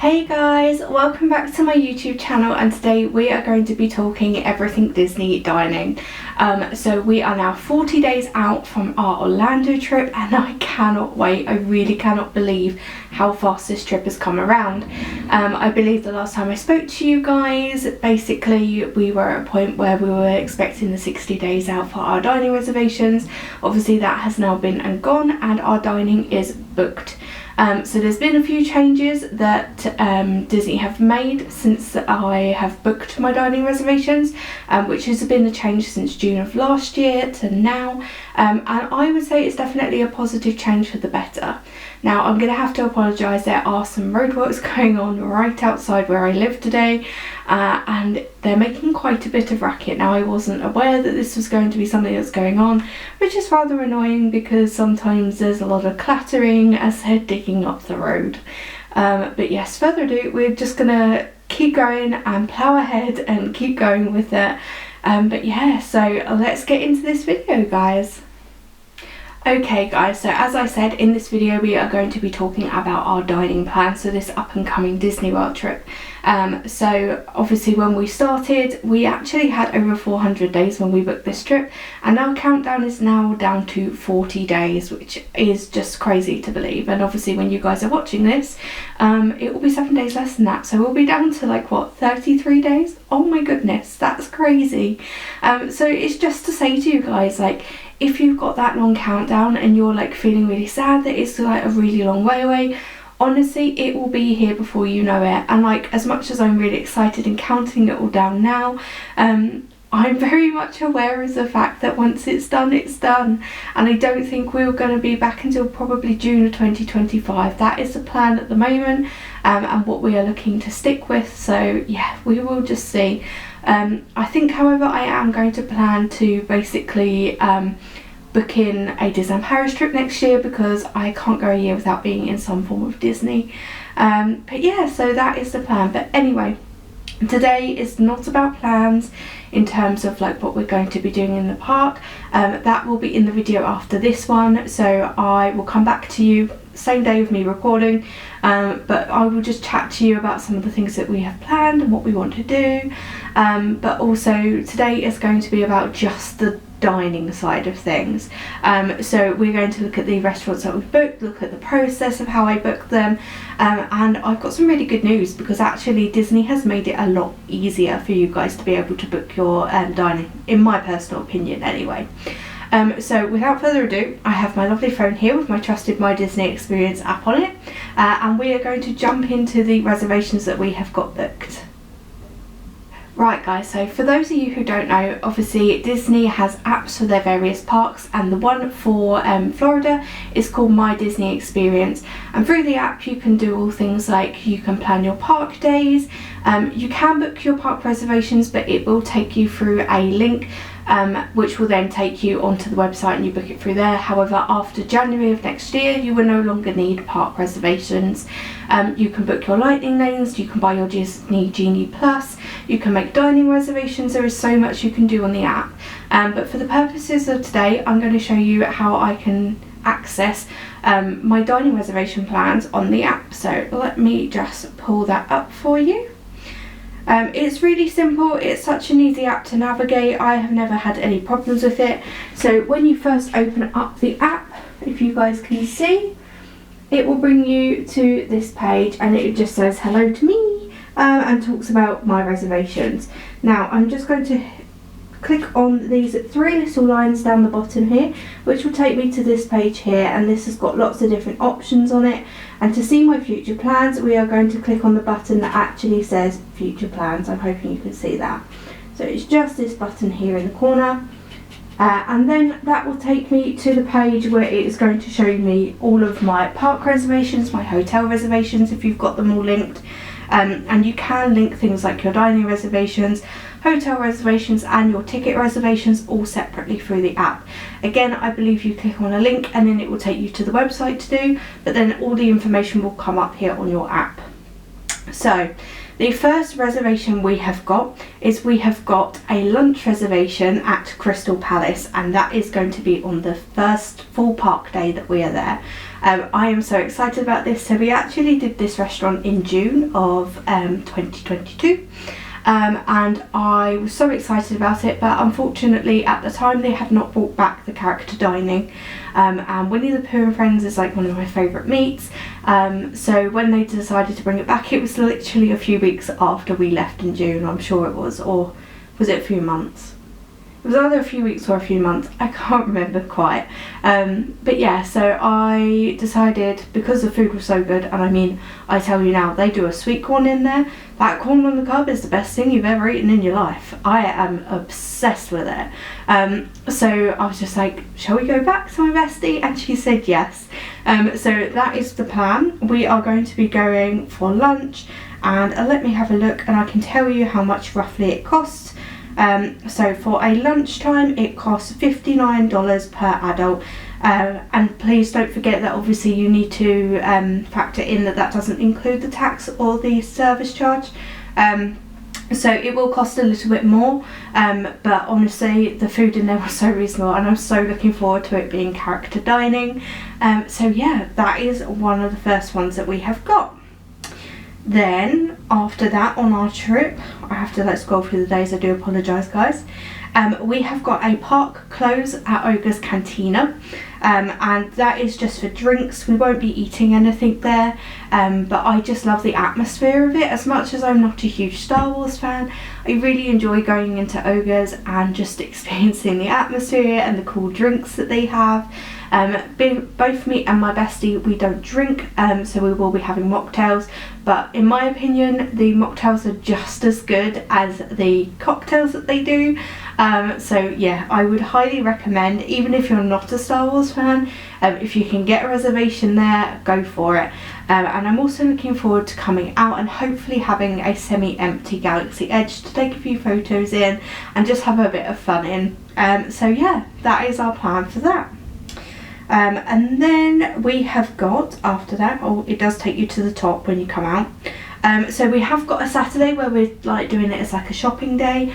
Hey guys, welcome back to my YouTube channel, and today we are going to be talking everything Disney dining. So we are now 40 days out from our Orlando trip and I cannot wait. I really cannot believe how fast this trip has come around. I believe the last time I spoke to you guys, basically we were at a point where we were expecting the 60 days out for our dining reservations. Obviously that has now been and gone and our dining is booked. So there's been a few changes that Disney have made since I have booked my dining reservations, which has been a change since June of last year to now, and I would say it's definitely a positive change for the better. Now I'm going to have to apologise, there are some roadworks going on right outside where I live today, and they're making quite a bit of racket. Now I wasn't aware that this was going to be something that's going on, which is rather annoying because sometimes there's a lot of clattering as they're digging up the road. But yes, further ado, we're just gonna keep going and plough ahead and keep going with it. But yeah, so let's get into this video, guys. Okay guys, so as I said, in this video we are going to be talking about our dining plan, so this up and coming Disney World trip. So obviously when we started, we actually had over 400 days when we booked this trip, and our countdown is now down to 40 days, which is just crazy to believe. And obviously when you guys are watching this, it will be 7 days less than that, so we'll be down to like what, 33 days? Oh my goodness, that's crazy. So it's just to say to you guys, like, if you've got that long countdown and you're like feeling really sad that it's like a really long way away, honestly it will be here before you know it. And like, as much as I'm really excited and counting it all down now, I'm very much aware of the fact that once it's done, it's done, and I don't think we're going to be back until probably June of 2025. That is the plan at the moment, and what we are looking to stick with. So yeah, we will just see. I think, however, I am going to plan to basically book in a Disneyland Paris trip next year, because I can't go a year without being in some form of Disney. But yeah, so that is the plan. But anyway, today is not about plans in terms of like what we're going to be doing in the park. That will be in the video after this one, so I will come back to you same day of me recording, but I will just chat to you about some of the things that we have planned and what we want to do. But also today is going to be about just the dining side of things. So we're going to look at the restaurants that we've booked, look at the process of how I booked them, and I've got some really good news, because actually Disney has made it a lot easier for you guys to be able to book your dining, in my personal opinion anyway. So without further ado, I have my lovely phone here with my trusted My Disney Experience app on it, and we are going to jump into the reservations that we have got booked. Right guys, so for those of you who don't know, obviously Disney has apps for their various parks, and the one for Florida is called My Disney Experience, and through the app you can do all things like you can plan your park days, you can book your park reservations, but it will take you through a link which will then take you onto the website and you book it through there. However, after January of next year you will no longer need park reservations. You can book your lightning lanes, you can buy your Disney Genie Plus, you can make dining reservations. There is so much you can do on the app, but for the purposes of today I'm going to show you how I can access my dining reservation plans on the app. So let me just pull that up for you. It's really simple, it's such an easy app to navigate. I have never had any problems with it. So when you first open up the app, if you guys can see, it will bring you to this page and it just says hello to me, and talks about my reservations. Now I'm just going to click on these three little lines down the bottom here, which will take me to this page here, and this has got lots of different options on it. And to see my future plans, we are going to click on the button that actually says future plans. I'm hoping you can see that. So it's just this button here in the corner, And then that will take me to the page where it is going to show me all of my park reservations, my hotel reservations if you've got them all linked. And you can link things like your dining reservations, hotel reservations and your ticket reservations all separately through the app. Again, I believe you click on a link and then it will take you to the website to do, but then all the information will come up here on your app. So the first reservation we have got is we have got a lunch reservation at Crystal Palace, and that is going to be on the first full park day that we are there. I am so excited about this. So we actually did this restaurant in June of 2022. And I was so excited about it, but unfortunately at the time they had not brought back the character dining, and Winnie the Pooh and Friends is like one of my favourite meats, so when they decided to bring it back, it was literally a few weeks after we left in June, I'm sure it was, or was it a few months? It was either a few weeks or a few months, I can't remember quite. But yeah, so I decided, because the food was so good, and I mean, I tell you now, they do a sweet corn in there. That corn on the cob is the best thing you've ever eaten in your life. I am obsessed with it. So I was just like, shall we go back to my bestie? And she said yes. So that is the plan. We are going to be going for lunch, and let me have a look and I can tell you how much roughly it costs. So for a lunchtime it costs $59 per adult, and please don't forget that obviously you need to factor in that doesn't include the tax or the service charge, so it will cost a little bit more, but honestly the food in there was so reasonable and I'm so looking forward to it being character dining. So yeah, that is one of the first ones that we have got. Then after that on our trip, I have to let's go through the days, I do apologise guys. We have got a park close at Ogre's Cantina, and that is just for drinks. We won't be eating anything there, but I just love the atmosphere of it. As much as I'm not a huge Star Wars fan, I really enjoy going into Ogre's and just experiencing the atmosphere and the cool drinks that they have. Both me and my bestie, we don't drink, so we will be having mocktails, but in my opinion the mocktails are just as good as the cocktails that they do. So yeah, I would highly recommend, even if you're not a Star Wars fan, if you can get a reservation there, go for it. And I'm also looking forward to coming out and hopefully having a semi-empty Galaxy Edge to take a few photos in and just have a bit of fun in. So yeah, that is our plan for that. And then we have got, after that, it does take you to the top when you come out. So we have got a Saturday where we're like doing it as like a shopping day.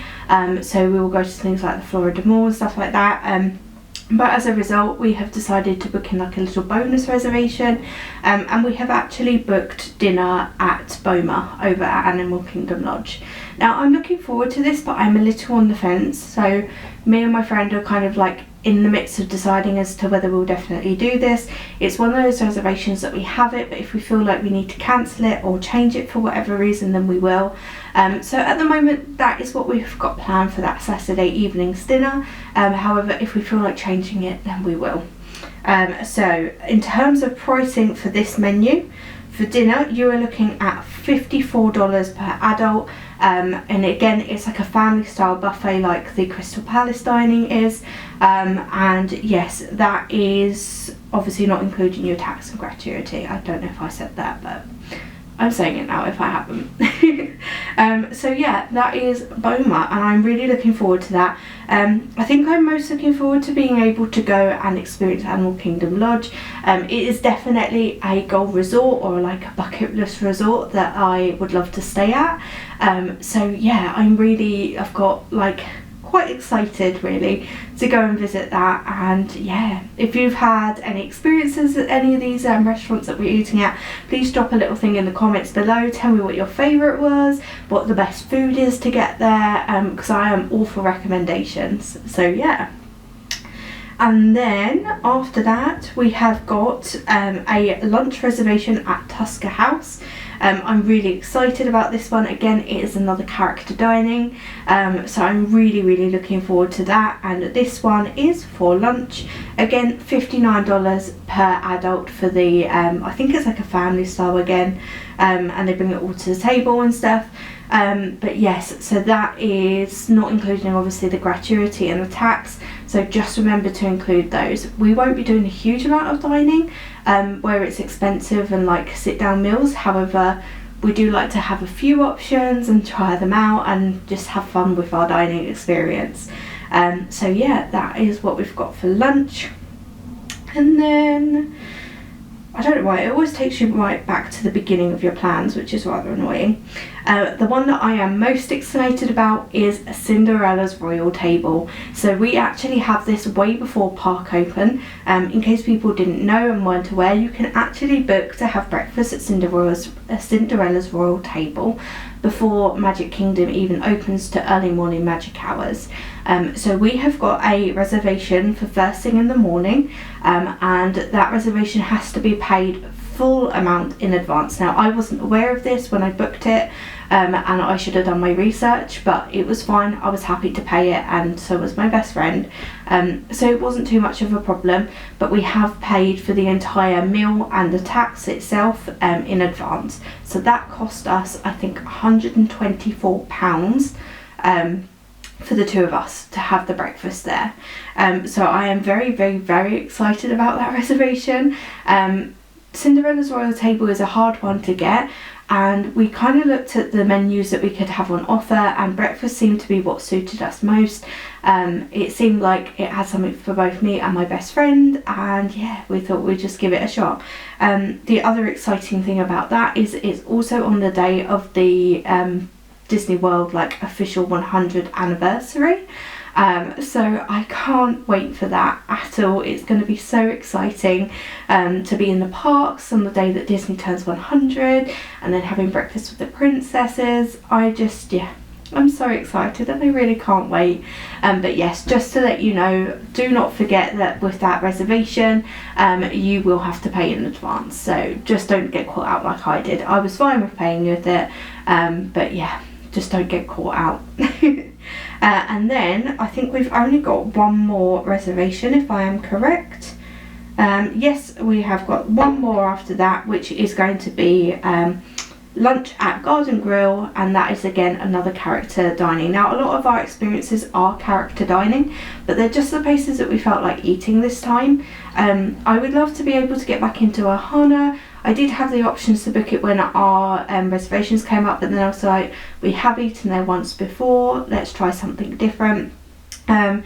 So we will go to things like the Florida Mall and stuff like that. But as a result, we have decided to book in like a little bonus reservation, and we have actually booked dinner at Boma over at Animal Kingdom Lodge. Now I'm looking forward to this, but I'm a little on the fence. So me and my friend are kind of like in the midst of deciding as to whether we'll definitely do this. It's one of those reservations that we have it, but if we feel like we need to cancel it or change it for whatever reason, then we will. So at the moment that is what we've got planned for that Saturday evening's dinner. However, if we feel like changing it, then we will. So in terms of pricing for this menu, for dinner you are looking at $54 per adult, and again it's like a family style buffet like the Crystal Palace dining is, and yes, that is obviously not including your tax and gratuity. I don't know if I said that, but I'm saying it now if I haven't. So yeah, that is Boma, and I'm really looking forward to that. I think I'm most looking forward to being able to go and experience Animal Kingdom Lodge. It is definitely a gold resort or like a bucket list resort that I would love to stay at. So yeah, I've got like quite excited really to go and visit that. And yeah, if you've had any experiences at any of these restaurants that we're eating at, please drop a little thing in the comments below. Tell me what your favourite was, what the best food is to get there, because I am all for recommendations. So yeah. And then after that we have got a lunch reservation at Tusker House. I'm really excited about this one. Again, it is another character dining, so I'm really looking forward to that. And this one is for lunch. Again, $59 per adult for the I think it's like a family style again. and they bring it all to the table and stuff. But yes, so that is not including obviously the gratuity and the tax, so just remember to include those. We won't be doing a huge amount of dining where it's expensive and like sit down meals. However, we do like to have a few options and try them out and just have fun with our dining experience. So yeah, that is what we've got for lunch. And then I don't know why, it always takes you right back to the beginning of your plans, which is rather annoying. The one that I am most excited about is Cinderella's Royal Table. So we actually have this way before park open. In case people didn't know and weren't aware, you can actually book to have breakfast at Cinderella's Royal Table before Magic Kingdom even opens to early morning magic hours. So we have got a reservation for first thing in the morning, and that reservation has to be paid full amount in advance. Now, I wasn't aware of this when I booked it, and I should have done my research, but it was fine. I was happy to pay it, and so was my best friend. So it wasn't too much of a problem, but we have paid for the entire meal and the tax itself in advance. So that cost us, I think, £124 for the two of us to have the breakfast there. So I am very, very, very excited about that reservation. Cinderella's Royal Table is a hard one to get, and we kind of looked at the menus that we could have on offer, and breakfast seemed to be what suited us most. It seemed like it had something for both me and my best friend, and yeah, we thought we'd just give it a shot. The other exciting thing about that is it's also on the day of the Disney World like official 100th anniversary. So I can't wait for that at all. It's going to be so exciting to be in the parks on the day that Disney turns 100, and then having breakfast with the princesses. I'm so excited and I really can't wait. But yes, just to let you know, do not forget that with that reservation you will have to pay in advance, so just don't get caught out like I did. I was fine with paying with it, but yeah, just don't get caught out. And then I think we've only got one more reservation, if I am correct. Yes, we have got one more after that, which is going to be lunch at Garden Grill, and that is again another character dining. Now, a lot of our experiences are character dining, but they're just the places that we felt like eating this time. I would love to be able to get back into Ohana. I did have the options to book it when our reservations came up, but then I was like, we have eaten there once before, let's try something different. And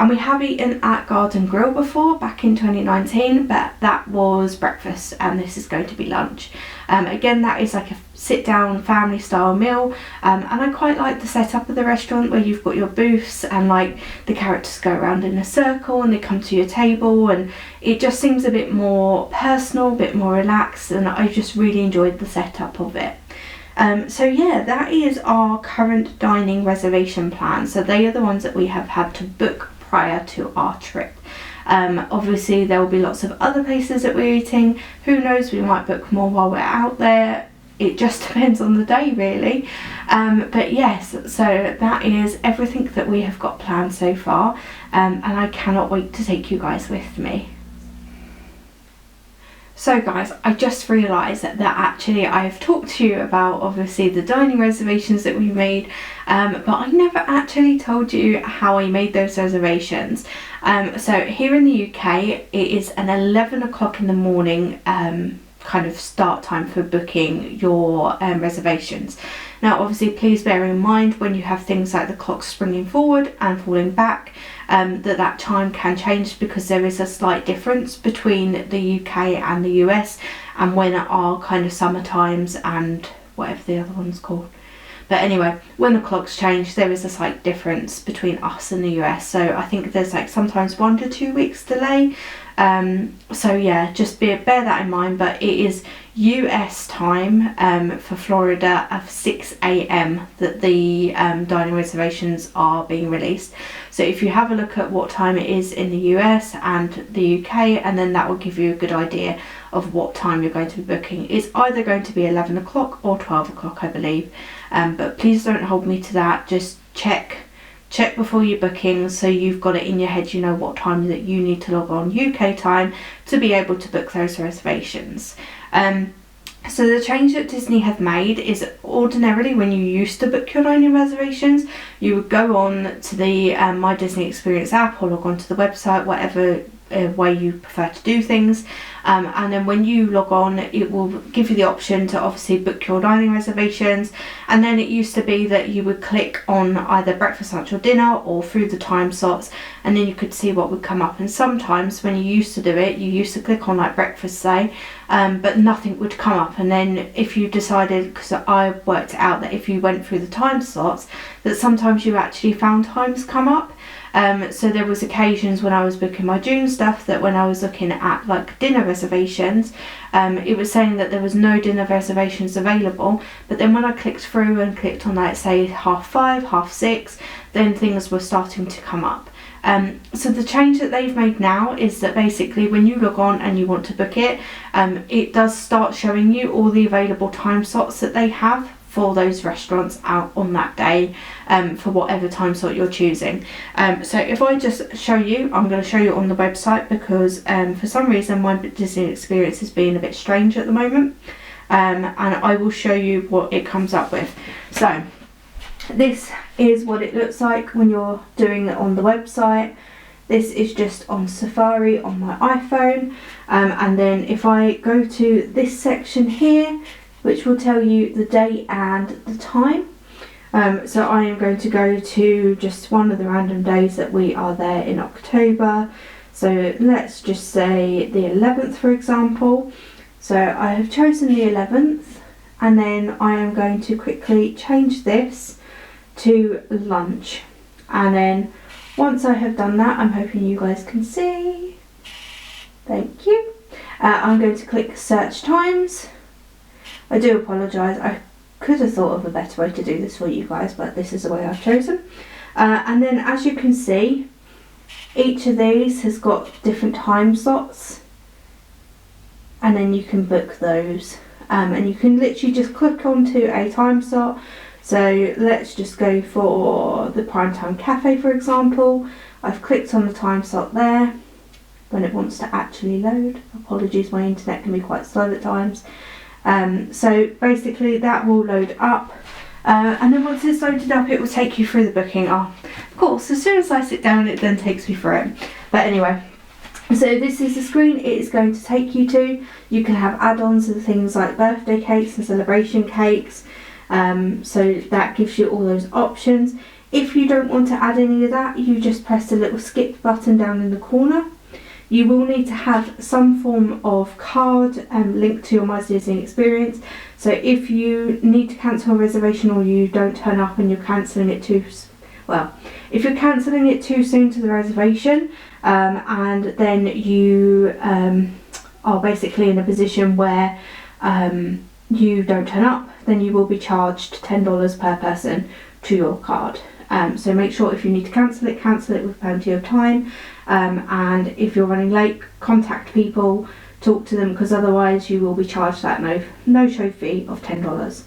we have eaten at Garden Grill before, back in 2019, but that was breakfast, and this is going to be lunch. Again, that is like a sit down family style meal, and I quite like the setup of the restaurant where you've got your booths and like the characters go around in a circle and they come to your table, and it just seems a bit more personal, a bit more relaxed, and I just really enjoyed the setup of it. So yeah, that is our current dining reservation plan. So they are the ones that we have had to book prior to our trip. Obviously there will be lots of other places that we're eating. Who knows, we might book more while we're out there. It just depends on the day really. But yes, so that is everything that we have got planned so far, and I cannot wait to take you guys with me. So guys, I just realised that actually I have talked to you about obviously the dining reservations that we made, but I never actually told you how I made those reservations. So here in the UK, it is an 11 o'clock in the morning kind of start time for booking your reservations. Now obviously please bear in mind when you have things like the clock springing forward and falling back, that time can change because there is a slight difference between the UK and the US, and when our kind of summer times and whatever the other one's called. But anyway, when the clocks change, there is a slight difference between us and the US. So I think there's like sometimes 1 to 2 weeks delay. So yeah, just bear that in mind. But it is US time for Florida of 6 AM that the dining reservations are being released. So if you have a look at what time it is in the US and the UK, and then that will give you a good idea of what time you're going to be booking. It's either going to be 11 o'clock or 12 o'clock, I believe. But please don't hold me to that. Just check before your bookings, so you've got it in your head, you know what time that you need to log on UK time to be able to book those reservations. So the change that Disney have made is ordinarily when you used to book your dining reservations, you would go on to the My Disney Experience app or log on to the website, whatever way you prefer to do things, and then when you log on it will give you the option to obviously book your dining reservations. And then it used to be that you would click on either breakfast, lunch or dinner or through the time slots, and then you could see what would come up. And sometimes when you used to do it, you used to click on like breakfast say, but nothing would come up. And then if you decided, because I worked it out that if you went through the time slots, that sometimes you actually found times come up. So there was occasions when I was booking my June stuff that when I was looking at like dinner reservations, it was saying that there was no dinner reservations available, but then when I clicked through and clicked on like say 5:30, 6:30, then things were starting to come up. So the change that they've made now is that basically when you log on and you want to book it, it does start showing you all the available time slots that they have for those restaurants out on that day, for whatever time slot you're choosing. So if I just show you, I'm going to show you on the website because for some reason my Disney experience is being a bit strange at the moment, and I will show you what it comes up with. So this is what it looks like when you're doing it on the website. This is just on Safari on my iPhone, and then if I go to this section here, which will tell you the date and the time. So I am going to go to just one of the random days that we are there in October. So let's just say the 11th, for example. So I have chosen the 11th, and then I am going to quickly change this to lunch. And then once I have done that, I'm hoping you guys can see. Thank you. I'm going to click search times. I do apologise, I could have thought of a better way to do this for you guys, but this is the way I've chosen. And then as you can see, each of these has got different time slots, and then you can book those. And you can literally just click onto a time slot. So let's just go for the Primetime Cafe, for example. I've clicked on the time slot there when it wants to actually load. Apologies, my internet can be quite slow at times. So basically that will load up, and then once it's loaded up it will take you through the booking. Of course, as soon as I sit down it then takes me through it. But anyway, so this is the screen it is going to take you to. You can have add-ons and things like birthday cakes and celebration cakes, so that gives you all those options. If you don't want to add any of that, you just press the little skip button down in the corner. You will need to have some form of card linked to your My Disney experience. So if you need to cancel a reservation or you don't turn up and you're cancelling it if you're cancelling it too soon to the reservation, and then you are basically in a position where you don't turn up, then you will be charged $10 per person to your card. So make sure if you need to cancel it with plenty of time. And if you're running late, contact people, talk to them, because otherwise you will be charged that no show fee of $10.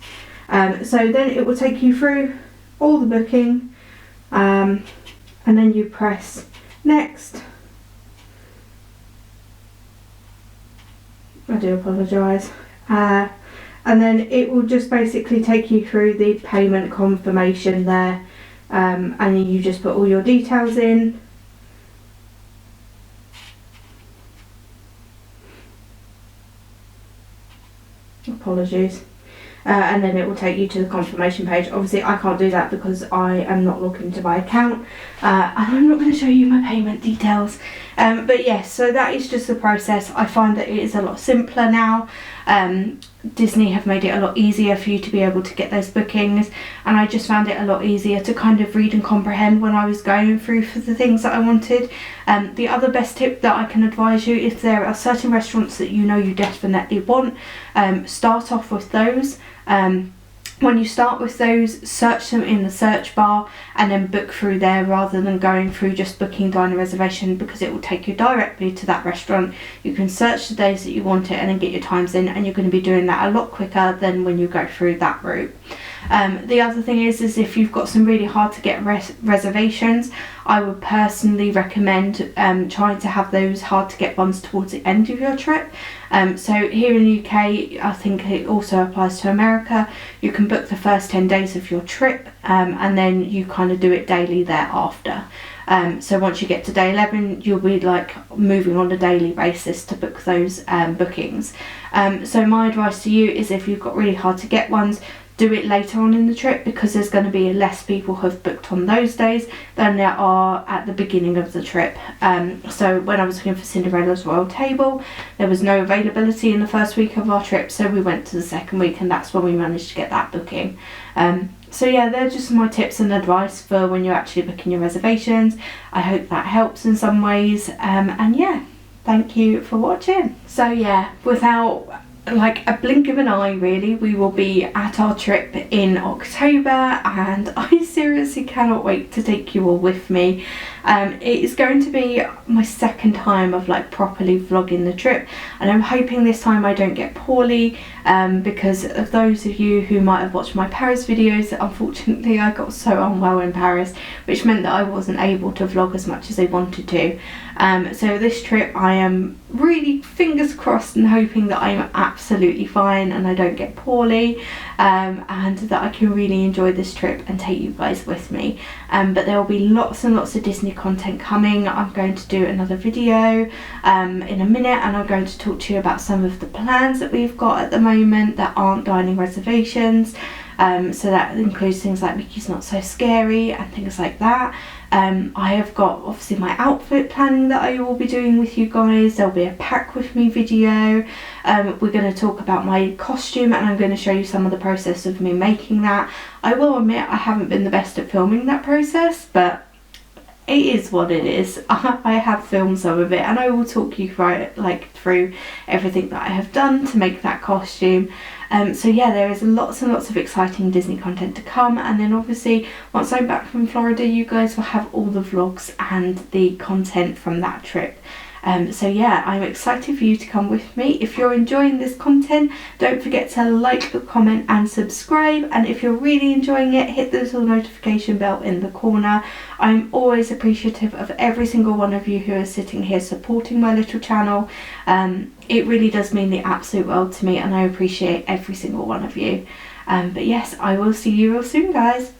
So then it will take you through all the booking, and then you press next. I do apologise. And then it will just basically take you through the payment confirmation there, and then you just put all your details in. Apologies. And then it will take you to the confirmation page. Obviously I can't do that because I am not logged into my account, and I'm not going to show you my payment details. But yes, so that is just the process. I find that it is a lot simpler now. Disney have made it a lot easier for you to be able to get those bookings, and I just found it a lot easier to kind of read and comprehend when I was going through for the things that I wanted. The other best tip that I can advise you, if there are certain restaurants that you know you definitely want, start off with those. When you start with those, search them in the search bar and then book through there rather than going through just booking diner reservation, because it will take you directly to that restaurant. You can search the days that you want it and then get your times in, and you're going to be doing that a lot quicker than when you go through that route. The other thing is if you've got some really hard to get reservations, I would personally recommend trying to have those hard to get ones towards the end of your trip. So here in the UK, I think it also applies to America, you can book the first 10 days of your trip and then you kind of do it daily thereafter. So once you get to day 11, you'll be like moving on a daily basis to book those bookings. So my advice to you is if you've got really hard to get ones, do it later on in the trip, because there's going to be less people who have booked on those days than there are at the beginning of the trip. So when I was looking for Cinderella's Royal Table, there was no availability in the first week of our trip, so we went to the second week and that's when we managed to get that booking. So yeah, they're just my tips and advice for when you're actually booking your reservations. I hope that helps in some ways, and yeah, thank you for watching. So yeah, without like a blink of an eye really, we will be at our trip in October, and I seriously cannot wait to take you all with me. It is going to be my second time of like properly vlogging the trip, and I'm hoping this time I don't get poorly, because of those of you who might have watched my Paris videos, unfortunately I got so unwell in Paris, which meant that I wasn't able to vlog as much as I wanted to. So this trip I am really fingers crossed and hoping that I'm absolutely fine and I don't get poorly, and that I can really enjoy this trip and take you guys with me. But there will be lots and lots of Disney content coming. I'm going to do another video in a minute, and I'm going to talk to you about some of the plans that we've got at the moment that aren't dining reservations. So that includes things like Mickey's Not So Scary and things like that. I have got obviously my outfit planning that I will be doing with you guys. There'll be a pack with me video. We're going to talk about my costume, and I'm going to show you some of the process of me making that. I will admit I haven't been the best at filming that process, but it is what it is. I have filmed some of it, and I will talk you through everything that I have done to make that costume. So yeah, there is lots and lots of exciting Disney content to come, and then obviously once I'm back from Florida, you guys will have all the vlogs and the content from that trip. So yeah, I'm excited for you to come with me. If you're enjoying this content, don't forget to like, comment and subscribe, and if you're really enjoying it, hit the little notification bell in the corner. I'm always appreciative of every single one of you who are sitting here supporting my little channel. It really does mean the absolute world to me, and I appreciate every single one of you. But yes, I will see you real soon, guys.